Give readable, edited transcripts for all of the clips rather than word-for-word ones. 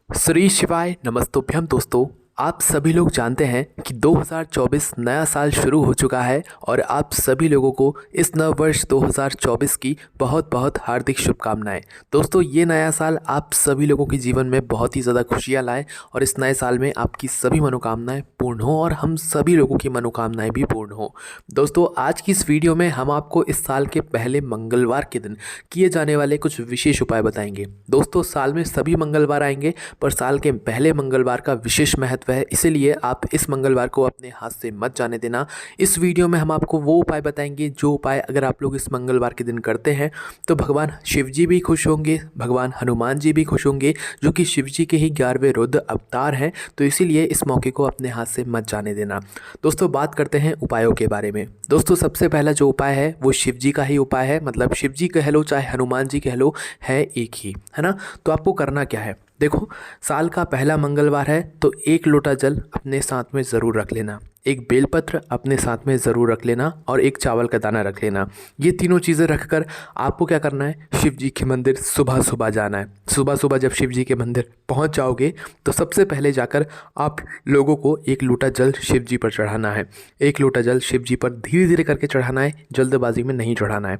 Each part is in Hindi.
श्री शिवाय नमस्तुभ्यम दोस्तों। आप सभी लोग जानते हैं कि 2024 नया साल शुरू हो चुका है और आप सभी लोगों को इस नव वर्ष 2024 की बहुत बहुत हार्दिक शुभकामनाएं। दोस्तों, ये नया साल आप सभी लोगों के जीवन में बहुत ही ज़्यादा खुशियां लाए और इस नए साल में आपकी सभी मनोकामनाएं पूर्ण हो और हम सभी लोगों की मनोकामनाएं भी पूर्ण हो। दोस्तों, आज की इस वीडियो में हम आपको इस साल के पहले मंगलवार के दिन किए जाने वाले कुछ विशेष उपाय बताएंगे। दोस्तों, साल में सभी मंगलवार आएंगे पर साल के पहले मंगलवार का विशेष महत्व है, इसीलिए आप इस मंगलवार को अपने हाथ से मत जाने देना। इस वीडियो में हम आपको वो उपाय बताएंगे जो उपाय अगर आप लोग इस मंगलवार के दिन करते हैं तो भगवान शिव जी भी खुश होंगे, भगवान हनुमान जी भी खुश होंगे, जो कि शिव जी के ही 11वें रुद्र अवतार हैं। तो इसीलिए इस मौके को अपने हाथ से मत जाने देना। दोस्तों, बात करते हैं उपायों के बारे में। दोस्तों, सबसे पहला जो उपाय है वो शिव जी का ही उपाय है, मतलब शिव जी कह लो चाहे हनुमान जी कह लो, है एक ही, है ना। तो आपको करना क्या है, देखो, साल का पहला मंगलवार है तो 1 लोटा जल अपने साथ में ज़रूर रख लेना, एक बेलपत्र अपने साथ में ज़रूर रख लेना और एक चावल का दाना रख लेना। ये तीनों चीज़ें रखकर आपको क्या करना है, शिव जी के मंदिर सुबह सुबह जाना है। सुबह सुबह जब शिव जी के मंदिर पहुंच जाओगे तो सबसे पहले जाकर आप लोगों को 1 लोटा जल शिव जी पर चढ़ाना है। 1 लोटा जल शिव जी पर धीरे धीरे करके चढ़ाना है, जल्दबाजी में नहीं चढ़ाना है।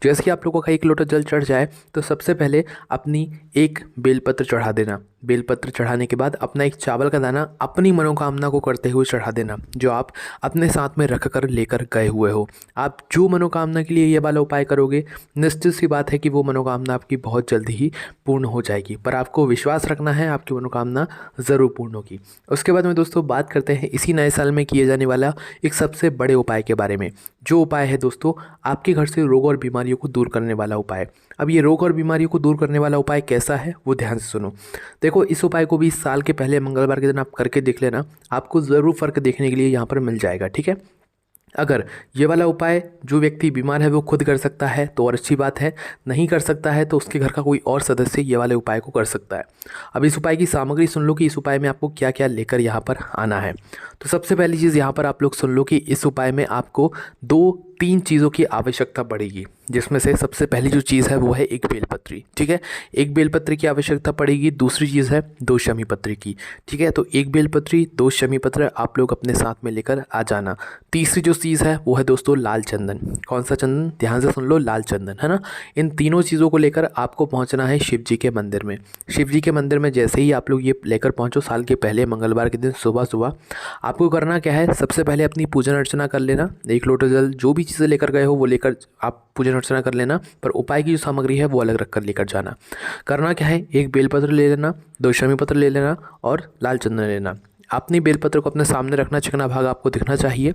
जैसे कि आप लोगों का 1 लोटा जल चढ़ जाए तो सबसे पहले अपनी एक बेलपत्र चढ़ा देना। बेलपत्र चढ़ाने के बाद अपना एक चावल का दाना अपनी मनोकामना को करते हुए चढ़ा देना, जो आप अपने साथ में रख कर लेकर गए हुए हो। आप जो मनोकामना के लिए ये वाला उपाय करोगे, निश्चित सी बात है कि वो मनोकामना आपकी बहुत जल्दी ही पूर्ण हो जाएगी, पर आपको विश्वास रखना है, आपकी मनोकामना ज़रूर पूर्ण होगी। उसके बाद में दोस्तों बात करते हैं इसी नए साल में किए जाने वाला एक सबसे बड़े उपाय के बारे में। जो उपाय है दोस्तों, आपके घर से रोग और बीमारियों को दूर करने वाला उपाय। अब ये रोग और बीमारियों को दूर करने वाला उपाय कैसा है वो ध्यान से सुनो। देखो, इस उपाय को भी इस साल के पहले मंगलवार के दिन आप करके देख लेना, आपको ज़रूर फ़र्क देखने के लिए यहाँ पर मिल जाएगा, ठीक है। अगर ये वाला उपाय जो व्यक्ति बीमार है वो खुद कर सकता है तो और अच्छी बात है, नहीं कर सकता है तो उसके घर का कोई और सदस्य ये वाले उपाय को कर सकता है। अब इस उपाय की सामग्री सुन लो कि इस उपाय में आपको क्या क्या लेकर यहाँ पर आना है। तो सबसे पहली चीज़ यहाँ पर आप लोग सुन लो कि इस उपाय में आपको 2-3 चीज़ों की आवश्यकता पड़ेगी, जिसमें से सबसे पहली जो चीज़ है वो है एक बेलपत्री, ठीक है। एक बेलपत्र की आवश्यकता पड़ेगी। दूसरी चीज़ है 2 शमी पत्र की, ठीक है। तो एक बेलपत्री, 2 शमी पत्र आप लोग अपने साथ में लेकर आ जाना। तीसरी जो चीज़ है वो है दोस्तों लाल चंदन। कौन सा चंदन, ध्यान से सुन लो, लाल चंदन, है ना। इन तीनों चीज़ों को लेकर आपको पहुंचना है शिव जी के मंदिर में। शिव जी के मंदिर में जैसे ही आप लोग ये लेकर पहुंचो साल के पहले मंगलवार के दिन सुबह सुबह, आपको करना क्या है, सबसे पहले अपनी पूजन अर्चना कर लेना। 1 लोटा जल जो भी चीज़ें लेकर गए हो वो लेकर आप पूजन अर्चना कर लेना, पर उपाय की जो सामग्री है वो अलग रख कर लेकर जाना। करना क्या है, एक बेलपत्र ले लेना, 2 शमी पत्र ले लेना और लाल चंदन लेना। अपनी बेलपत्र को अपने सामने रखना, चिकना भाग आपको दिखना चाहिए।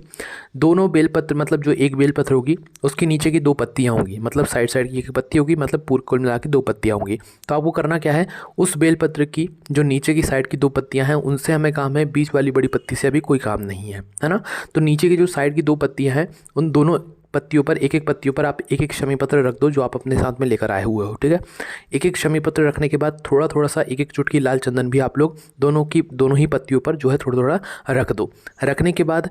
दोनों बेलपत्र, मतलब जो एक बेलपत्र होगी उसके नीचे की 2 पत्तियाँ होंगी, मतलब साइड साइड की एक पत्ती होगी, मतलब पूरे कुल मिला के 2 पत्तियाँ होंगी। तो आपको करना क्या है, उस बेलपत्र की जो नीचे की साइड की 2 पत्तियाँ हैं उनसे हमें काम है, बीच वाली बड़ी पत्ती से अभी कोई काम नहीं है ना। तो नीचे की जो साइड की 2 पत्तियाँ हैं उन दोनों पत्तियों पर, एक एक पत्तियों पर आप एक एक शमी पत्र रख दो जो आप अपने साथ में लेकर आए हुए हो, ठीक है। एक एक शमी पत्र रखने के बाद थोड़ा थोड़ा सा एक एक चुटकी लाल चंदन भी आप लोग दोनों ही पत्तियों पर जो है थोड़ा थोड़ा रख दो। रखने के बाद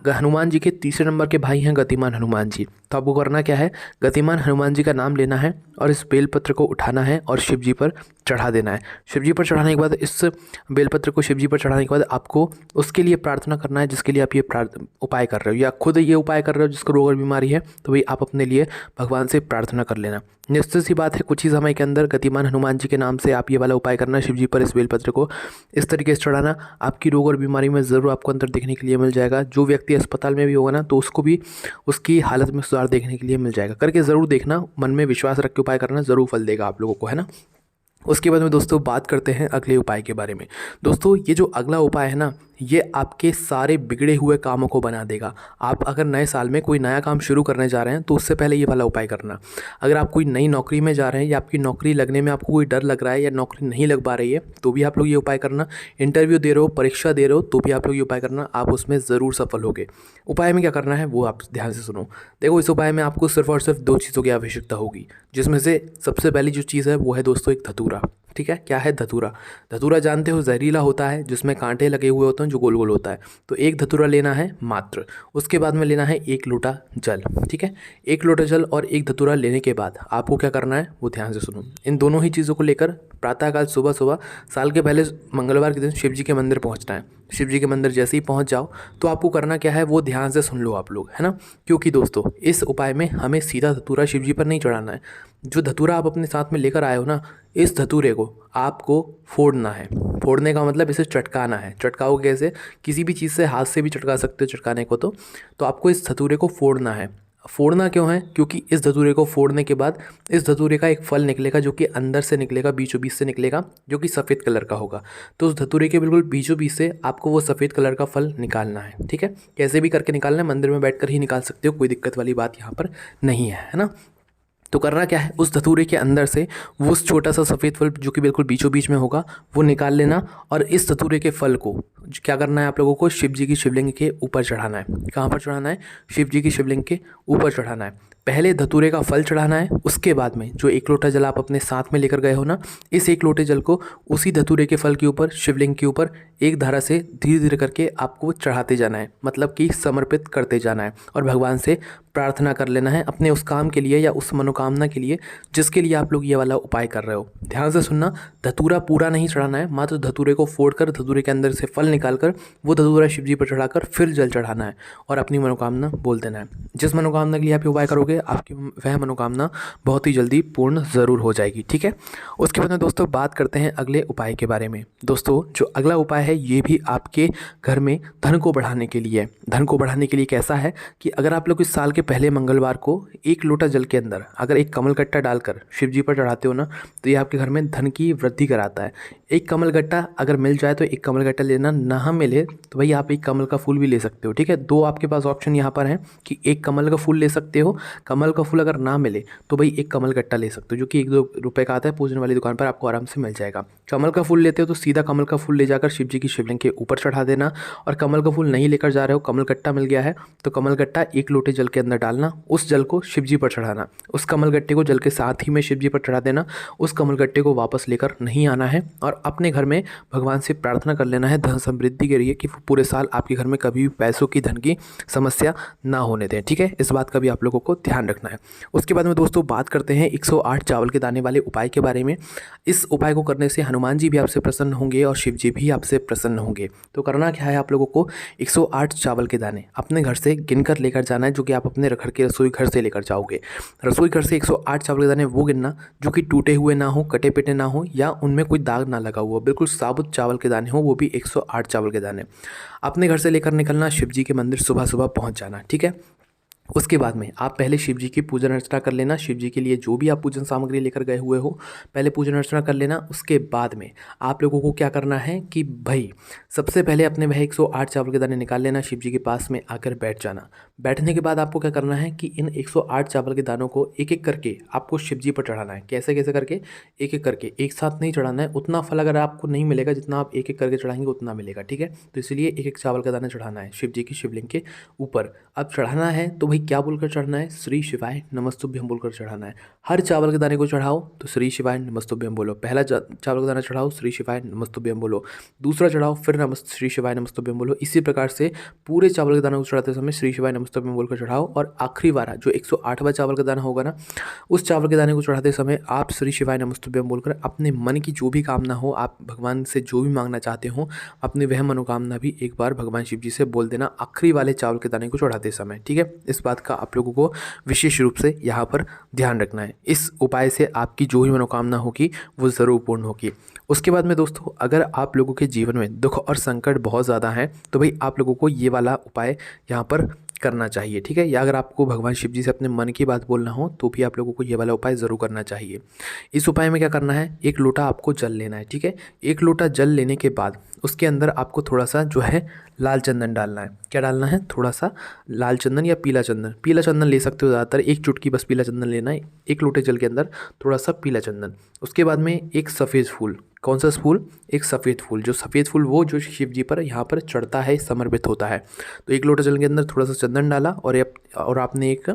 हनुमान जी के तीसरे नंबर के भाई हैं गतिमान हनुमान जी। तो आपको करना क्या है, गतिमान हनुमान जी का नाम लेना है और इस बेलपत्र को उठाना है और शिव जी पर चढ़ा देना है। शिव जी पर चढ़ाने के बाद, इस बेलपत्र को शिव जी पर चढ़ाने के बाद आपको उसके लिए प्रार्थना करना है जिसके लिए आप ये उपाय कर रहे हो, या खुद ये उपाय कर रहे हो जिसको रोग और बीमारी है, तो भाई आप अपने लिए भगवान से प्रार्थना कर लेना। निश्चित सी बात है, कुछ ही समय के अंदर गतिमान हनुमान जी के नाम से आप ये वाला उपाय करना, शिव जी पर इस बेलपत्र को इस तरीके से चढ़ाना। आपकी रोग और बीमारी में ज़रूर आपको अंतर देखने के लिए मिल जाएगा। जो व्यक्ति अस्पताल में भी होगा ना तो उसको भी उसकी हालत में सुधार देखने के लिए मिल जाएगा। करके ज़रूर देखना, मन में विश्वास रख के उपाय करना, ज़रूर फल देगा आप लोगों को, है ना। उसके बाद में दोस्तों बात करते हैं अगले उपाय के बारे में। दोस्तों, ये जो अगला उपाय है ना, ये आपके सारे बिगड़े हुए कामों को बना देगा। आप अगर नए साल में कोई नया काम शुरू करने जा रहे हैं तो उससे पहले ये वाला उपाय करना। अगर आप कोई नई नौकरी में जा रहे हैं या आपकी नौकरी लगने में आपको कोई डर लग रहा है या नौकरी नहीं लग पा रही है तो भी आप लोग ये उपाय करना। इंटरव्यू दे रहे हो, परीक्षा दे रहे हो तो भी आप लोग ये उपाय करना, आप उसमें ज़रूर सफल होगे। उपाय में क्या करना है वो आप ध्यान से सुनो। देखो, इस उपाय में आपको सिर्फ और सिर्फ 2 चीज़ों की आवश्यकता होगी, जिसमें से सबसे पहली जो चीज़ है वो है दोस्तों एक धतूरा। ठीक है। क्या है? धतूरा। धतूरा जानते हो जहरीला होता है, जिसमें कांटे लगे हुए होते हैं, जो गोल गोल होता है। तो एक धतूरा लेना है मात्र। उसके बाद में लेना है 1 लोटा जल, ठीक है। 1 लोटा जल और एक धतूरा लेने के बाद आपको क्या करना है वो ध्यान से सुनो। इन दोनों ही चीज़ों को लेकर प्रातःकाल सुबह सुबह साल के पहले मंगलवार के दिन शिव जी के मंदिर पहुँचना है। शिव जी के मंदिर जैसे ही पहुँच जाओ तो आपको करना क्या है वो ध्यान से सुन लो आप लोग, है ना। क्योंकि दोस्तों इस उपाय में हमें सीधा धतूरा शिव जी पर नहीं चढ़ाना है। जो धतूरा आप अपने साथ में लेकर आए हो ना, इस धतूरे को आपको फोड़ना है। फोड़ने का मतलब इसे चटकाना है। चटकाओ कैसे? किसी भी चीज़ से, हाथ से भी चटका सकते हो चटकाने को। तो आपको इस धतूरे को फोड़ना है। फोड़ना क्यों है? क्योंकि इस धतूरे को फोड़ने के बाद इस धतूरे का एक फल निकलेगा, जो कि अंदर से निकलेगा, बीचों बीच से निकलेगा, जो कि सफ़ेद कलर का होगा। तो उस धतूरे के बिल्कुल बीचों बीच से आपको वो सफ़ेद कलर का फल निकालना है, ठीक है। कैसे भी करके निकालना है, मंदिर में बैठकर ही निकाल सकते हो, कोई दिक्कत वाली बात यहाँ पर नहीं है ना। तो करना क्या है, उस धतूरे के अंदर से वो उस छोटा सा सफ़ेद फल जो कि बिल्कुल बीचों बीच में होगा वो निकाल लेना। और इस धतूरे के फल को क्या करना है आप लोगों को, शिव जी की शिवलिंग के ऊपर चढ़ाना है। कहाँ पर चढ़ाना है? शिव जी की शिवलिंग के ऊपर चढ़ाना है। पहले धतूरे का फल चढ़ाना है, उसके बाद में जो 1 लोटा जल आप अपने साथ में लेकर गए हो ना, इस 1 लोटे जल को उसी धतूरे के फल के ऊपर, शिवलिंग के ऊपर एक धारा से धीरे धीरे करके आपको चढ़ाते जाना है, मतलब कि समर्पित करते जाना है। और भगवान से प्रार्थना कर लेना है अपने उस काम के लिए या उस मनोकामना के लिए जिसके लिए आप लोग ये वाला उपाय कर रहे हो। ध्यान से सुनना, धतूरा पूरा नहीं चढ़ाना है, मात्र धतूरे को फोड़कर धतूरे के अंदर से फल निकालकर वो धतूरा शिव जी पर चढ़ाकर फिर जल चढ़ाना है और अपनी मनोकामना बोल देना है। जिस मनोकामना के लिए आप ये उपाय करोगे आपकी वह मनोकामना बहुत ही जल्दी पूर्ण ज़रूर हो जाएगी, ठीक है। उसके बाद में दोस्तों बात करते हैं अगले उपाय के बारे में। दोस्तों जो अगला उपाय है ये भी आपके घर में धन को बढ़ाने के लिए है। धन को बढ़ाने के लिए कैसा है कि अगर आप लोग इस साल के पहले मंगलवार को 1 लोटा जल के अंदर अगर एक कमल गट्टा डालकर शिव जी पर चढ़ाते हो ना, तो ये आपके घर में धन की वृद्धि कराता है। एक कमल गट्टा अगर मिल जाए तो एक कमल गट्टा लेना, ना मिले तो भाई आप एक कमल का फूल भी ले सकते हो, ठीक है। 2 आपके पास ऑप्शन यहाँ पर हैं कि एक कमल का फूल ले सकते हो, कमल का फूल अगर ना मिले तो भाई एक कमल गट्टा ले सकते हो, जो कि 1-2 रुपये का आता है, पूजन वाली दुकान पर आपको आराम से मिल जाएगा। कमल का फूल लेते हो तो सीधा कमल का फूल ले जाकर शिव जी की शिवलिंग के ऊपर चढ़ा देना। और कमल का फूल नहीं लेकर जा रहे हो, कमल गट्टा मिल गया है, तो कमल गट्टा 1 लोटे जल के अंदर डालना, उस जल को शिव जी पर चढ़ाना, उस कमल गट्टे को जल के साथ ही में शिव जी पर चढ़ा देना। उस कमल गट्टे को वापस लेकर नहीं आना है और अपने घर में भगवान से प्रार्थना कर लेना है धन समृद्धि के लिए कि वो पूरे साल आपके घर में कभी भी पैसों की, धन की समस्या ना होने दें, ठीक है। इस बात का भी आप लोगों को ध्यान रखना है। उसके बाद में दोस्तों बात करते हैं 108 चावल के दाने वाले उपाय के बारे में। इस उपाय को करने से हनुमान जी भी आपसे प्रसन्न होंगे और शिव जी भी आपसे प्रसन्न होंगे। तो करना क्या है आप लोगों को, 108 चावल के दाने अपने घर से गिनकर लेकर जाना है, जो कि आप अपने घर के रसोई घर से लेकर जाओगे। रसोई घर से 108 चावल के दाने वो गिनना जो कि टूटे हुए ना हो, कटे पिटे ना हो या उनमें कोई दाग ना लगा हुआ, बिल्कुल साबुत चावल के दाने हो, वो भी 108 चावल के दाने अपने घर से लेकर निकलना। शिव जी के मंदिर सुबह सुबह पहुंच जाना, ठीक है। उसके बाद में आप पहले शिव जी की पूजन अर्चना कर लेना। शिव जी के लिए जो भी आप पूजन सामग्री लेकर गए हुए हो पहले पूजन अर्चना कर लेना। उसके बाद में आप लोगों को क्या करना है कि भाई सबसे पहले अपने वह 108 चावल के दाने निकाल लेना, शिव जी के पास में आकर बैठ जाना। बैठने के बाद आपको क्या करना है कि इन 108 चावल के दानों को एक एक करके आपको शिव जी पर चढ़ाना है। कैसे कैसे करके? एक एक करके, एक साथ नहीं चढ़ाना है। उतना फल अगर आपको नहीं मिलेगा जितना आप एक एक करके चढ़ाएंगे उतना मिलेगा, ठीक है। तो इसलिए एक एक चावल का दाना चढ़ाना है शिव जी की शिवलिंग के ऊपर। अब चढ़ाना है तो भाई क्या बोलकर चढ़ना है? श्री शिवाय नमस्तुभ्यम बोलकर चढ़ाना है। हर चावल के दाने को चढ़ाओ तो श्री शिवाय नमस्तुभ्यम बोलो। पहला चावल का दाना चढ़ाओ, श्री शिवाय नमस्तुभ्यम बोलो। दूसरा चढ़ाओ, फिर श्री शिवाय नमस्तुभ्यम बोलो। इसी प्रकार से पूरे चावल के दाने को चढ़ाते समय श्री शिवाय नमस्तुभ्यम बोलकर चढ़ाओ। और आखिरी वाला जो 108वां चावल का दाना होगा ना, उस चावल के दाने को चढ़ाते समय आप श्री शिवाय नमस्तुभ्यम बोलकर अपने मन की जो भी कामना हो, आप भगवान से जो भी मांगना चाहते हो, अपनी वह मनोकामना भी एक बार भगवान शिव जी से बोल देना आखिरी वाले चावल के दाने को चढ़ाते समय, ठीक है। इस बात का आप लोगों को विशेष रूप से यहाँ पर ध्यान रखना है। इस उपाय से आपकी जो भी मनोकामना होगी वो ज़रूर पूर्ण होगी। उसके बाद में दोस्तों अगर आप लोगों के जीवन में दुख और संकट बहुत ज़्यादा हैं तो भाई आप लोगों को ये वाला उपाय यहाँ पर करना चाहिए, ठीक है। या अगर आपको भगवान शिव जी से अपने मन की बात बोलना हो तो भी आप लोगों को ये वाला उपाय ज़रूर करना चाहिए। इस उपाय में क्या करना है, 1 लोटा आपको जल लेना है, ठीक है। 1 लोटा जल लेने के बाद उसके अंदर आपको थोड़ा सा जो है लाल चंदन डालना है। क्या डालना है? थोड़ा सा लाल चंदन या पीला चंदन। पीला चंदन ले सकते हो, ज़्यादातर 1 चुटकी बस पीला चंदन लेना है। 1 लोटे जल के अंदर थोड़ा सा पीला चंदन। उसके बाद में एक सफ़ेद फूल। कौन सा फूल? एक सफ़ेद फूल। जो सफ़ेद फूल वो जो शिव जी पर यहाँ पर चढ़ता है, समर्पित होता है। तो 1 लोटा जल के अंदर थोड़ा सा चंदन डाला और आपने एक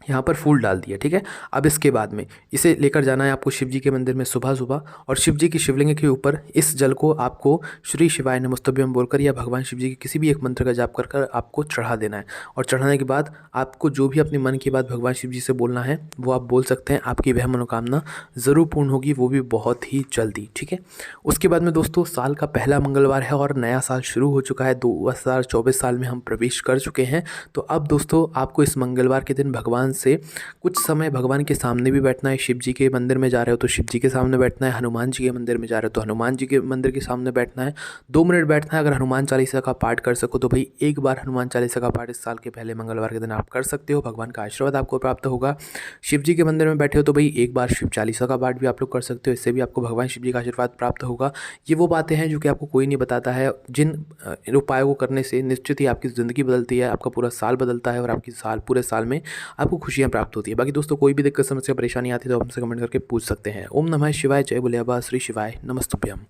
यहाँ पर फूल डाल दिया, ठीक है। अब इसके बाद में इसे लेकर जाना है आपको शिव जी के मंदिर में सुबह सुबह, और शिव जी की शिवलिंग के ऊपर इस जल को आपको श्री शिवाय नमस्तुभ्यम बोलकर या भगवान शिव जी के किसी भी एक मंत्र का जाप कर कर आपको चढ़ा देना है। और चढ़ाने के बाद आपको जो भी अपने मन की बात भगवान शिव जी से बोलना है वो आप बोल सकते हैं, आपकी वह मनोकामना ज़रूर पूर्ण होगी, वो भी बहुत ही जल्दी, ठीक है। उसके बाद में दोस्तों साल का पहला मंगलवार है और नया साल शुरू हो चुका है। 2024 साल में हम प्रवेश कर चुके हैं। तो अब दोस्तों आपको इस मंगलवार के दिन भगवान से कुछ समय भगवान के सामने भी बैठना है। शिव जी के मंदिर में जा रहे हो तो शिव जी के सामने बैठना है, हनुमान जी के मंदिर में जा रहे हो तो हनुमान जी के मंदिर के सामने बैठना है। 2 मिनट बैठना है। अगर हनुमान चालीसा का पाठ कर सको तो भाई एक बार हनुमान चालीसा का पाठ इस साल के पहले मंगलवार के दिन आप कर सकते हो, भगवान का आशीर्वाद आपको प्राप्त होगा। शिव जी के मंदिर में बैठे हो तो भाई एक बार शिव चालीसा का पाठ भी आप लोग कर सकते हो, इससे भी आपको भगवान शिव जी का आशीर्वाद प्राप्त होगा। ये वो बातें हैं जो कि आपको कोई नहीं बताता है, जिन उपायों को करने से निश्चित ही आपकी ज़िंदगी बदलती है, आपका पूरा साल बदलता है और आपकी पूरे साल में आपको खुशियाँ प्राप्त होती है। बाकी दोस्तों कोई भी दिक्कत समस्या परेशानी आती है तो हमसे कमेंट करके पूछ सकते हैं। ओम नमः शिवाय, जय भोले बाबा, श्री शिवाय नमस्तुभ्यम।